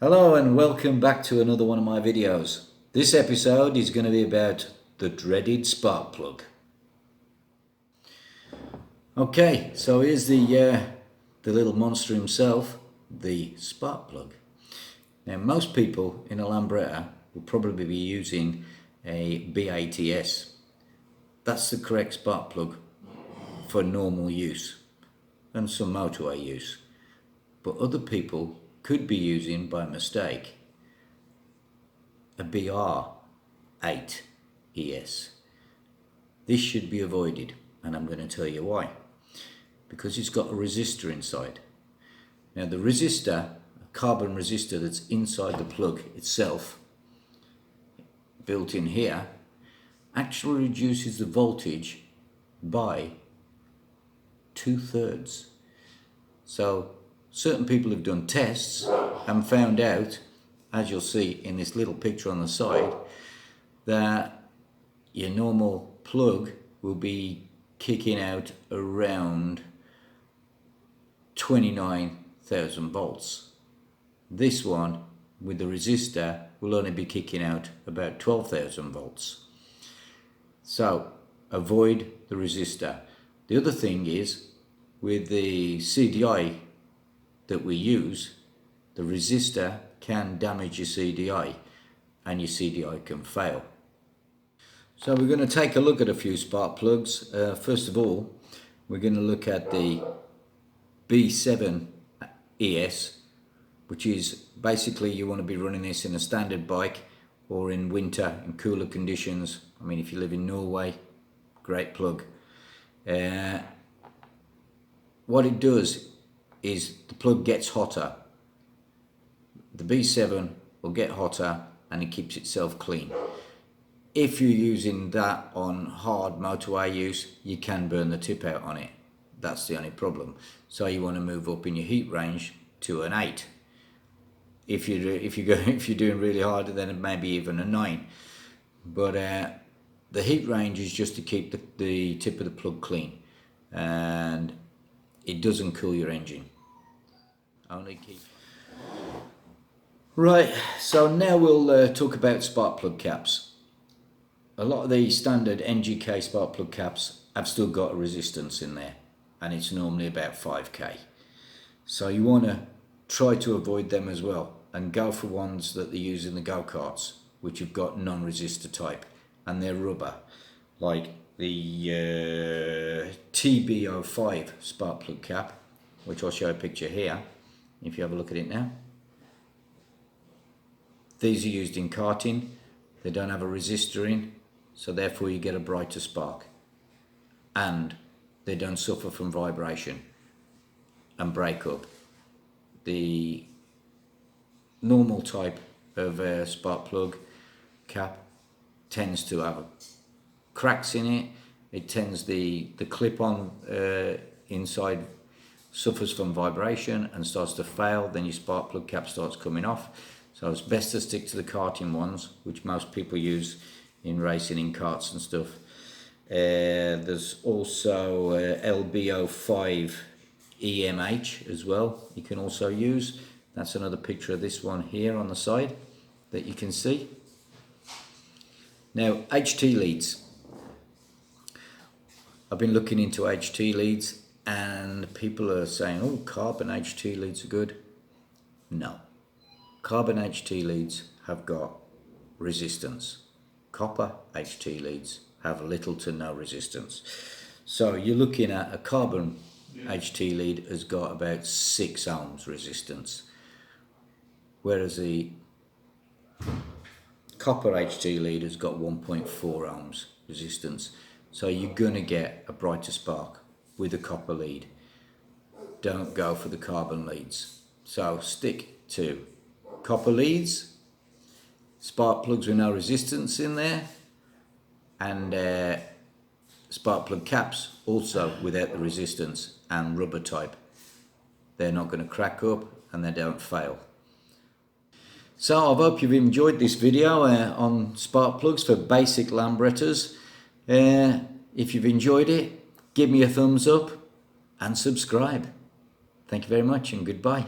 Hello and welcome back to another one of my videos. This episode is going to be about the dreaded spark plug. Okay, so here's the little monster himself, the spark plug. Now most people in a Lambretta will probably be using a BATS. That's the correct spark plug for normal use and some motorway use. But other people could be using by mistake a BR8ES. This should be avoided, and I'm going to tell you why. Because it's got a resistor inside. Now the resistor, a carbon resistor that's inside the plug itself, built in here, actually reduces the voltage by 2/3. So certain people have done tests and found out, as you'll see in this little picture on the side, that your normal plug will be kicking out around 29,000 volts. This one with the resistor will only be kicking out about 12,000 volts. So avoid the resistor. The other thing is, with the CDI that we use, the resistor can damage your CDI and your CDI can fail. So we're going to take a look at a few spark plugs. First of all, we're going to look at the B7ES, which is basically you want to be running this in a standard bike or in winter in cooler conditions. I mean, if you live in Norway, great plug. What it does is the plug gets hotter. The B7 will get hotter and it keeps itself clean. If you're using that on hard motorway use, you can burn the tip out on it. That's the only problem. So you want to move up in your heat range to an 8. If you're doing really hard, then it may be even a 9. But the heat range is just to keep the tip of the plug clean, and it doesn't cool your engine. Only keep. Right, so now we'll talk about spark plug caps. A lot of the standard NGK spark plug caps have still got a resistance in there, and it's normally about 5k. So you want to try to avoid them as well and go for ones that they use in the go-karts, which have got non-resistor type, and they're rubber, like the TB05 spark plug cap, which I'll show a picture here if you have a look at it now. These are used in karting. They don't have a resistor in, so therefore you get a brighter spark, and they don't suffer from vibration and break up. The normal type of spark plug cap tends to have cracks in it. It tends the clip-on inside suffers from vibration and starts to fail. Then your spark plug cap starts coming off. So it's best to stick to the karting ones, which most people use in racing in karts and stuff. There's also LB05 EMH as well you can also use. That's another picture of this one here on the side that you can see. Now, HT leads. I've been looking into HT leads and people are saying, oh, carbon HT leads are good. No. Carbon HT leads have got resistance. Copper HT leads have little to no resistance. So you're looking at a carbon HT lead has got about 6 ohms resistance, whereas the copper HT lead has got 1.4 ohms resistance. So you're going to get a brighter spark with a copper lead. Don't go for the carbon leads. So stick to copper leads, spark plugs with no resistance in there, and spark plug caps also without the resistance and rubber type. They're not going to crack up and they don't fail. So I hope you've enjoyed this video on spark plugs for basic Lambrettas. If you've enjoyed it, give me a thumbs up and subscribe. Thank you very much and goodbye.